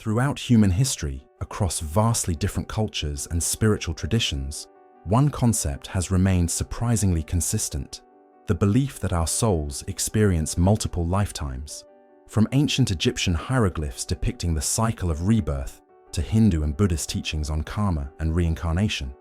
Throughout human history, across vastly different cultures and spiritual traditions, one concept has remained surprisingly consistent: the belief that our souls experience multiple lifetimes. From ancient Egyptian hieroglyphs depicting the cycle of rebirth to Hindu and Buddhist teachings on karma and reincarnation,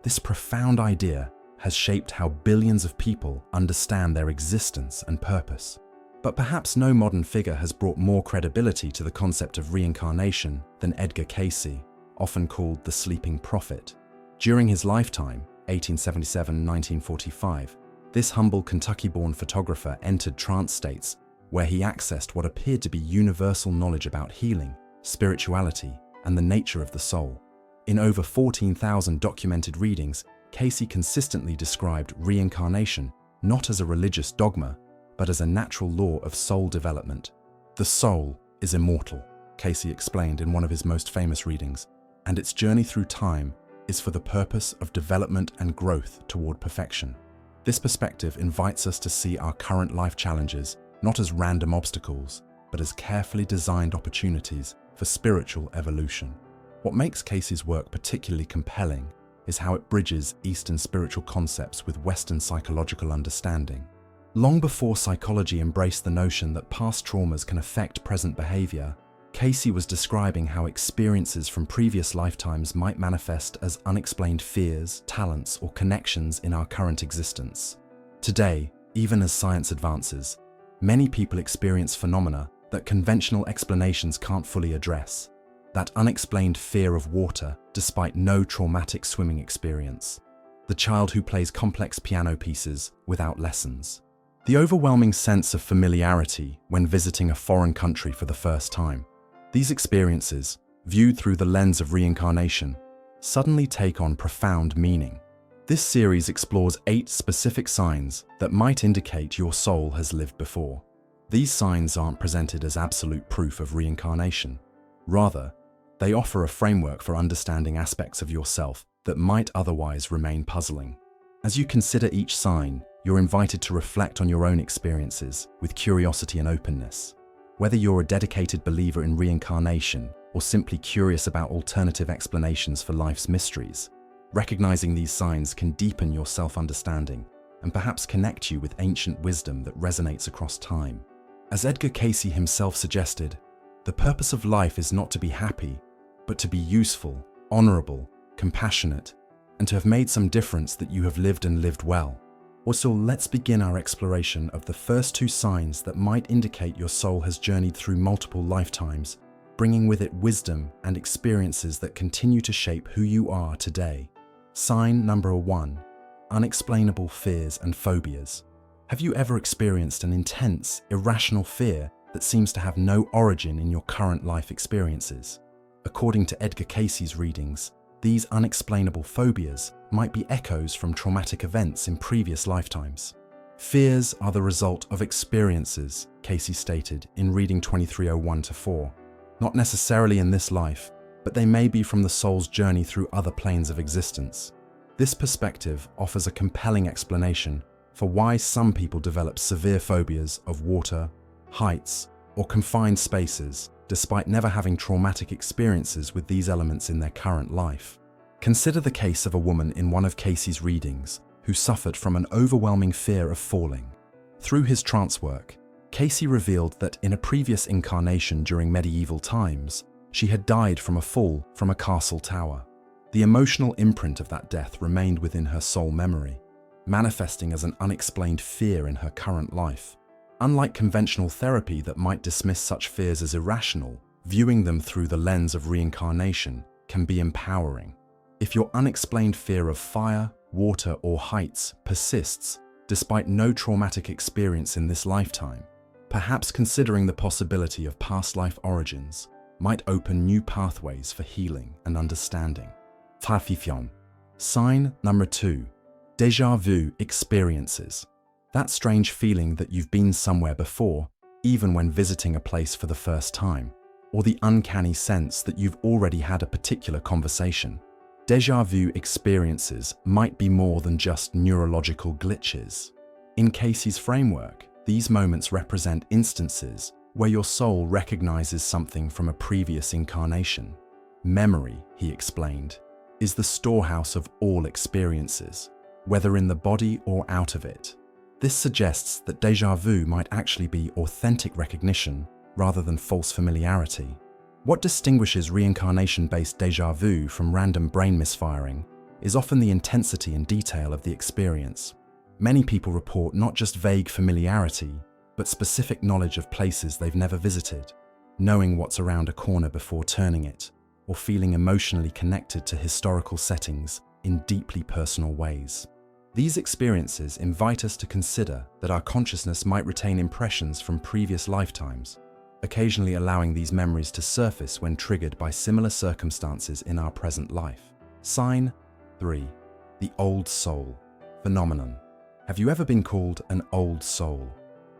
this profound idea has shaped how billions of people understand their existence and purpose. But perhaps no modern figure has brought more credibility to the concept of reincarnation than Edgar Cayce, often called the Sleeping Prophet. During his lifetime, 1877–1945, this humble Kentucky-born photographer entered trance states where he accessed what appeared to be universal knowledge about healing, spirituality, and the nature of the soul. In over 14,000 documented readings, Cayce consistently described reincarnation not as a religious dogma, but as a natural law of soul development. The soul is immortal, Cayce explained in one of his most famous readings, and its journey through time is for the purpose of development and growth toward perfection. This perspective invites us to see our current life challenges not as random obstacles, but as carefully designed opportunities for spiritual evolution. What makes Cayce's work particularly compelling is how it bridges Eastern spiritual concepts with Western psychological understanding. Long before psychology embraced the notion that past traumas can affect present behavior, Cayce was describing how experiences from previous lifetimes might manifest as unexplained fears, talents, or connections in our current existence. Today, even as science advances, many people experience phenomena that conventional explanations can't fully address. That unexplained fear of water despite no traumatic swimming experience. The child who plays complex piano pieces without lessons. The overwhelming sense of familiarity when visiting a foreign country for the first time. These experiences, viewed through the lens of reincarnation, suddenly take on profound meaning. This series explores 8 specific signs that might indicate your soul has lived before. These signs aren't presented as absolute proof of reincarnation. Rather, they offer a framework for understanding aspects of yourself that might otherwise remain puzzling. As you consider each sign, you're invited to reflect on your own experiences with curiosity and openness. Whether you're a dedicated believer in reincarnation or simply curious about alternative explanations for life's mysteries, recognizing these signs can deepen your self-understanding and perhaps connect you with ancient wisdom that resonates across time. As Edgar Cayce himself suggested, the purpose of life is not to be happy, but to be useful, honorable, compassionate, and to have made some difference that you have lived and lived well. So let's begin our exploration of the first 2 signs that might indicate your soul has journeyed through multiple lifetimes, bringing with it wisdom and experiences that continue to shape who you are today. Sign number 1, unexplainable fears and phobias. Have you ever experienced an intense, irrational fear that seems to have no origin in your current life experiences? According to Edgar Cayce's readings, these unexplainable phobias might be echoes from traumatic events in previous lifetimes. Fears are the result of experiences, Cayce stated in reading 2301-4. Not necessarily in this life, but they may be from the soul's journey through other planes of existence. This perspective offers a compelling explanation for why some people develop severe phobias of water, heights, or confined spaces, despite never having traumatic experiences with these elements in their current life. Consider the case of a woman in one of Cayce's readings who suffered from an overwhelming fear of falling. Through his trance work, Cayce revealed that in a previous incarnation during medieval times, she had died from a fall from a castle tower. The emotional imprint of that death remained within her soul memory, manifesting as an unexplained fear in her current life. Unlike conventional therapy that might dismiss such fears as irrational, viewing them through the lens of reincarnation can be empowering. If your unexplained fear of fire, water, or heights persists despite no traumatic experience in this lifetime, perhaps considering the possibility of past life origins might open new pathways for healing and understanding. Phobias. Sign number 2, déjà vu experiences. That strange feeling that you've been somewhere before, even when visiting a place for the first time, or the uncanny sense that you've already had a particular conversation. Déjà vu experiences might be more than just neurological glitches. In Cayce's framework, these moments represent instances where your soul recognizes something from a previous incarnation. Memory, he explained, is the storehouse of all experiences, whether in the body or out of it. This suggests that déjà vu might actually be authentic recognition rather than false familiarity. What distinguishes reincarnation-based déjà vu from random brain misfiring is often the intensity and detail of the experience. Many people report not just vague familiarity, but specific knowledge of places they've never visited, knowing what's around a corner before turning it, or feeling emotionally connected to historical settings in deeply personal ways. These experiences invite us to consider that our consciousness might retain impressions from previous lifetimes, occasionally allowing these memories to surface when triggered by similar circumstances in our present life. Sign 3. The old soul phenomenon. Have you ever been called an old soul?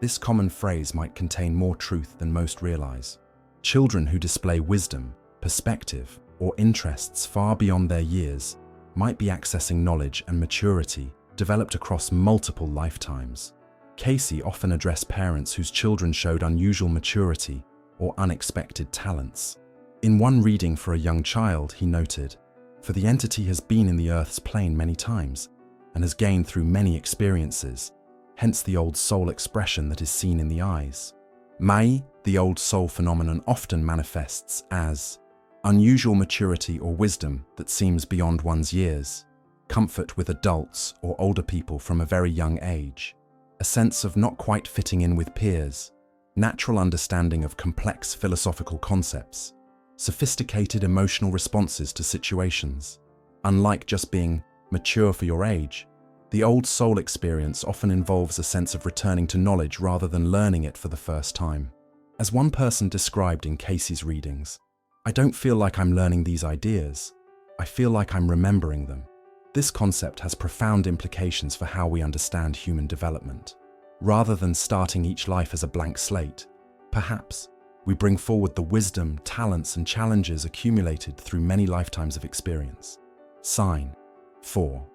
This common phrase might contain more truth than most realize. Children who display wisdom, perspective, or interests far beyond their years might be accessing knowledge and maturity developed across multiple lifetimes. Cayce often addressed parents whose children showed unusual maturity or unexpected talents. In one reading for a young child, he noted, "For the entity has been in the Earth's plane many times and has gained through many experiences, hence the old soul expression that is seen in the eyes." Mai, the old soul phenomenon, often manifests as unusual maturity or wisdom that seems beyond one's years, comfort with adults or older people from a very young age, a sense of not quite fitting in with peers, natural understanding of complex philosophical concepts, sophisticated emotional responses to situations. Unlike just being mature for your age, the old soul experience often involves a sense of returning to knowledge rather than learning it for the first time. As one person described in Cayce's readings, "I don't feel like I'm learning these ideas. I feel like I'm remembering them." This concept has profound implications for how we understand human development. Rather than starting each life as a blank slate, perhaps we bring forward the wisdom, talents, and challenges accumulated through many lifetimes of experience. Sign 4.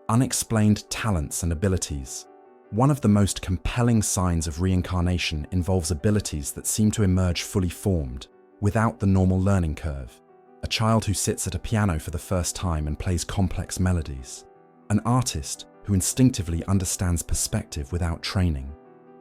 Unexplained talents and abilities. One of the most compelling signs of reincarnation involves abilities that seem to emerge fully formed, without the normal learning curve. A child who sits at a piano for the first time and plays complex melodies. An artist who instinctively understands perspective without training.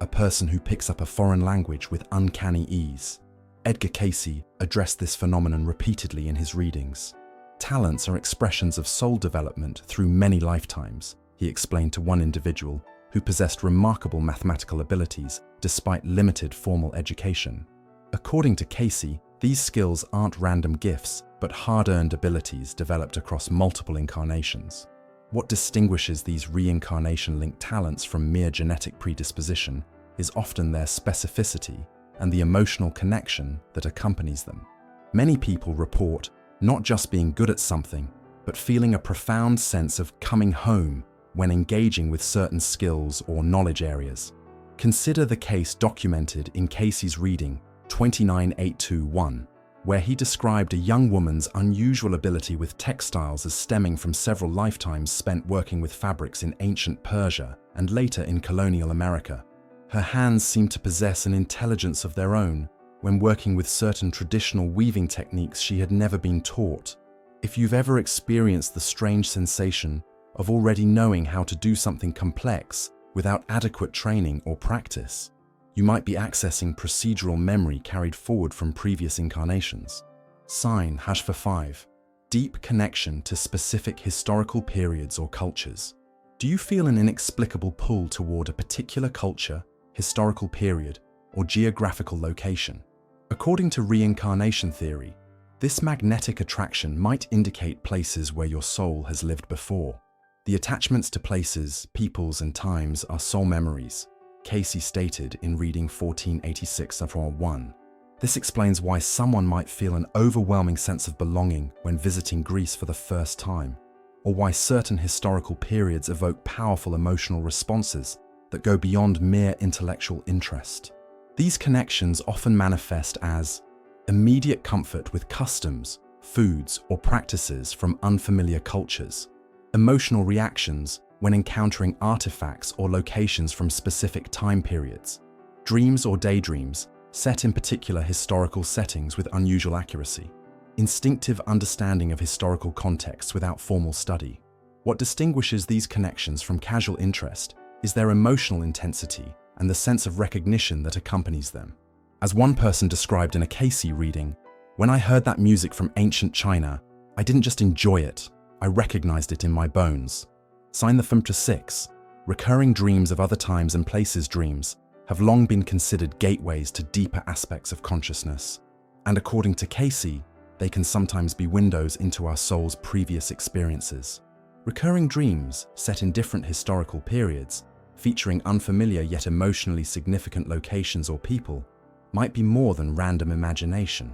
A person who picks up a foreign language with uncanny ease. Edgar Cayce addressed this phenomenon repeatedly in his readings. Talents are expressions of soul development through many lifetimes, he explained to one individual who possessed remarkable mathematical abilities despite limited formal education. According to Cayce, these skills aren't random gifts, but hard-earned abilities developed across multiple incarnations. What distinguishes these reincarnation-linked talents from mere genetic predisposition is often their specificity and the emotional connection that accompanies them. Many people report not just being good at something, but feeling a profound sense of coming home when engaging with certain skills or knowledge areas. Consider the case documented in Cayce's reading 29821, where he described a young woman's unusual ability with textiles as stemming from several lifetimes spent working with fabrics in ancient Persia and later in colonial America. Her hands seemed to possess an intelligence of their own when working with certain traditional weaving techniques she had never been taught. If you've ever experienced the strange sensation of already knowing how to do something complex without adequate training or practice, you might be accessing procedural memory carried forward from previous incarnations. Sign #5. Deep connection to specific historical periods or cultures. Do you feel an inexplicable pull toward a particular culture, historical period, or geographical location? According to reincarnation theory, this magnetic attraction might indicate places where your soul has lived before. The attachments to places, peoples, and times are soul memories, Cayce stated in reading 1486-1. This explains why someone might feel an overwhelming sense of belonging when visiting Greece for the first time, or why certain historical periods evoke powerful emotional responses that go beyond mere intellectual interest. These connections often manifest as immediate comfort with customs, foods, or practices from unfamiliar cultures, emotional reactions when encountering artifacts or locations from specific time periods, dreams or daydreams set in particular historical settings with unusual accuracy. Instinctive understanding of historical contexts without formal study. What distinguishes these connections from casual interest is their emotional intensity and the sense of recognition that accompanies them. As one person described in a Cayce reading, "When I heard that music from ancient China, I didn't just enjoy it, I recognized it in my bones." Sign the Phobias 6. Recurring dreams of other times and places dreams have long been considered gateways to deeper aspects of consciousness. And according to Cayce, they can sometimes be windows into our soul's previous experiences. Recurring dreams, set in different historical periods, featuring unfamiliar yet emotionally significant locations or people, might be more than random imagination.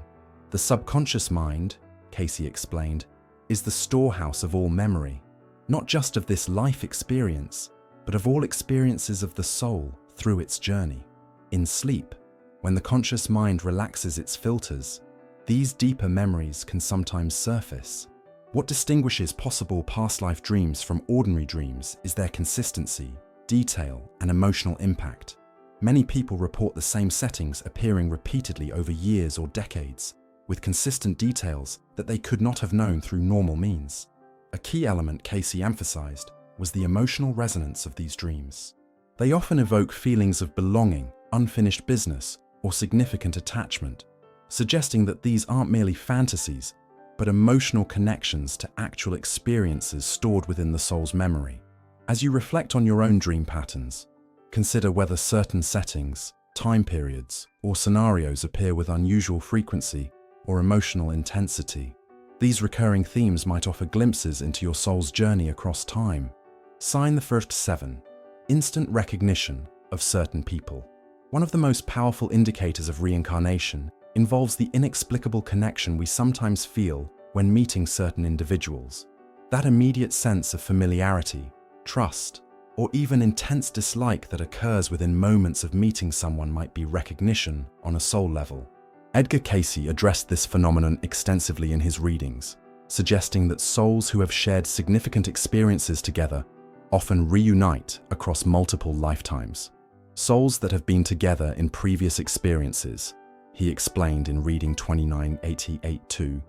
The subconscious mind, Cayce explained, is the storehouse of all memory, not just of this life experience, but of all experiences of the soul through its journey. In sleep, when the conscious mind relaxes its filters, these deeper memories can sometimes surface. What distinguishes possible past life dreams from ordinary dreams is their consistency, detail, and emotional impact. Many people report the same settings appearing repeatedly over years or decades, with consistent details that they could not have known through normal means. A key element Cayce emphasized was the emotional resonance of these dreams. They often evoke feelings of belonging, unfinished business, or significant attachment, suggesting that these aren't merely fantasies, but emotional connections to actual experiences stored within the soul's memory. As you reflect on your own dream patterns, consider whether certain settings, time periods, or scenarios appear with unusual frequency or emotional intensity. These recurring themes might offer glimpses into your soul's journey across time. Sign the first 7. Instant recognition of certain people. One of the most powerful indicators of reincarnation involves the inexplicable connection we sometimes feel when meeting certain individuals. That immediate sense of familiarity, trust, or even intense dislike that occurs within moments of meeting someone might be recognition on a soul level. Edgar Cayce addressed this phenomenon extensively in his readings, suggesting that souls who have shared significant experiences together often reunite across multiple lifetimes. Souls that have been together in previous experiences, he explained in reading 2988-2,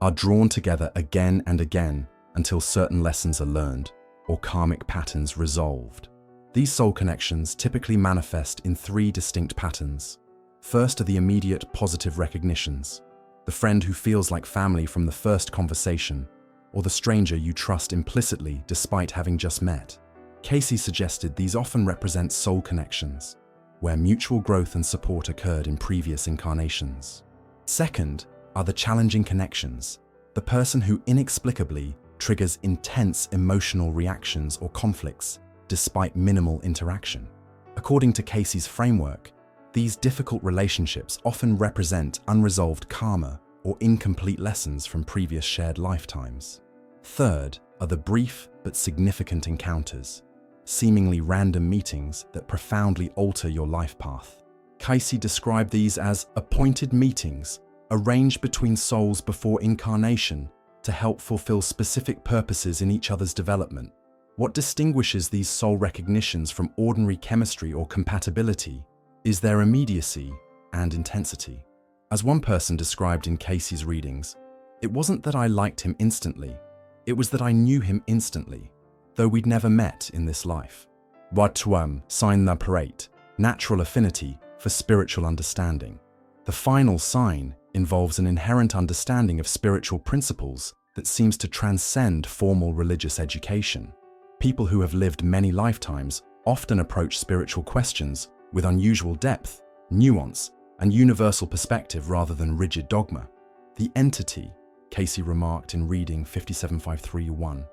are drawn together again and again until certain lessons are learned or karmic patterns resolved. These soul connections typically manifest in 3 distinct patterns. First are the immediate positive recognitions, the friend who feels like family from the first conversation, or the stranger you trust implicitly despite having just met. Cayce suggested these often represent soul connections, where mutual growth and support occurred in previous incarnations. Second are the challenging connections, the person who inexplicably triggers intense emotional reactions or conflicts despite minimal interaction. According to Cayce's framework, these difficult relationships often represent unresolved karma or incomplete lessons from previous shared lifetimes. Third are the brief but significant encounters, seemingly random meetings that profoundly alter your life path. Cayce described these as appointed meetings arranged between souls before incarnation to help fulfill specific purposes in each other's development. What distinguishes these soul recognitions from ordinary chemistry or compatibility is their immediacy and intensity. As one person described in Cayce's readings, "It wasn't that I liked him instantly, it was that I knew him instantly, though we'd never met in this life." Watuam, sign the parate, natural affinity for spiritual understanding. The final sign involves an inherent understanding of spiritual principles that seems to transcend formal religious education. People who have lived many lifetimes often approach spiritual questions with unusual depth, nuance, and universal perspective rather than rigid dogma. The entity, Cayce remarked in reading 57531,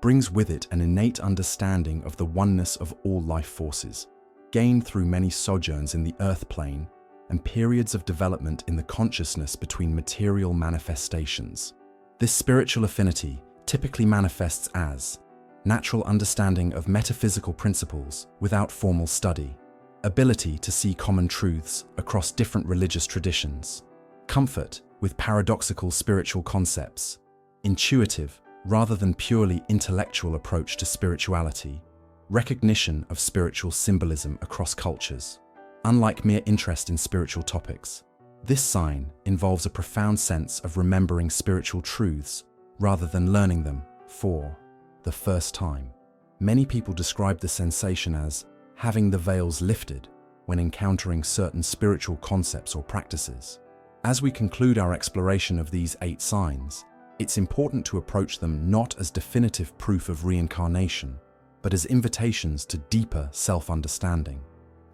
brings with it an innate understanding of the oneness of all life forces, gained through many sojourns in the earth plane and periods of development in the consciousness between material manifestations. This spiritual affinity typically manifests as natural understanding of metaphysical principles without formal study, ability to see common truths across different religious traditions, comfort with paradoxical spiritual concepts, intuitive rather than purely intellectual approach to spirituality, recognition of spiritual symbolism across cultures. Unlike mere interest in spiritual topics, this sign involves a profound sense of remembering spiritual truths rather than learning them for the first time. Many people describe the sensation as having the veils lifted when encountering certain spiritual concepts or practices. As we conclude our exploration of these 8 signs, it's important to approach them not as definitive proof of reincarnation, but as invitations to deeper self-understanding.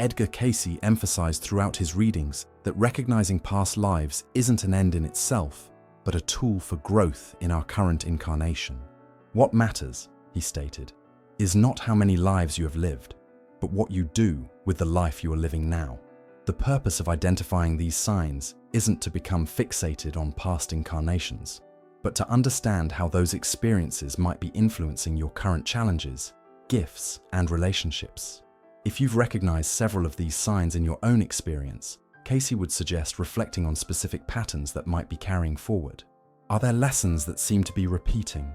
Edgar Cayce emphasized throughout his readings that recognizing past lives isn't an end in itself, but a tool for growth in our current incarnation. What matters, he stated, is not how many lives you have lived, but what you do with the life you are living now. The purpose of identifying these signs isn't to become fixated on past incarnations, but to understand how those experiences might be influencing your current challenges, gifts, and relationships. If you've recognized several of these signs in your own experience, Cayce would suggest reflecting on specific patterns that might be carrying forward. Are there lessons that seem to be repeating?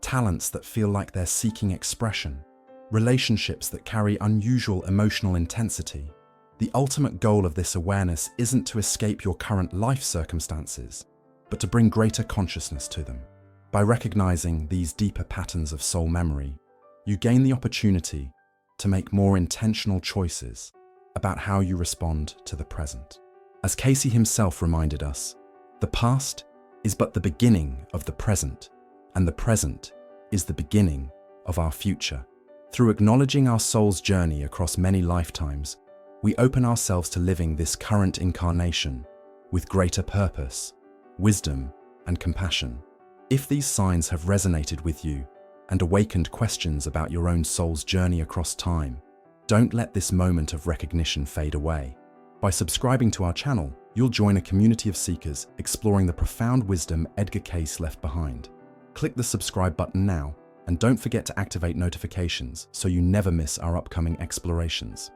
Talents that feel like they're seeking expression? Relationships that carry unusual emotional intensity? The ultimate goal of this awareness isn't to escape your current life circumstances, but to bring greater consciousness to them. By recognizing these deeper patterns of soul memory, you gain the opportunity to make more intentional choices about how you respond to the present. As Cayce himself reminded us, the past is but the beginning of the present, and the present is the beginning of our future. Through acknowledging our soul's journey across many lifetimes, we open ourselves to living this current incarnation with greater purpose, wisdom, and compassion. If these signs have resonated with you and awakened questions about your own soul's journey across time, don't let this moment of recognition fade away. By subscribing to our channel, you'll join a community of seekers exploring the profound wisdom Edgar Cayce left behind. Click the subscribe button now, and don't forget to activate notifications so you never miss our upcoming explorations.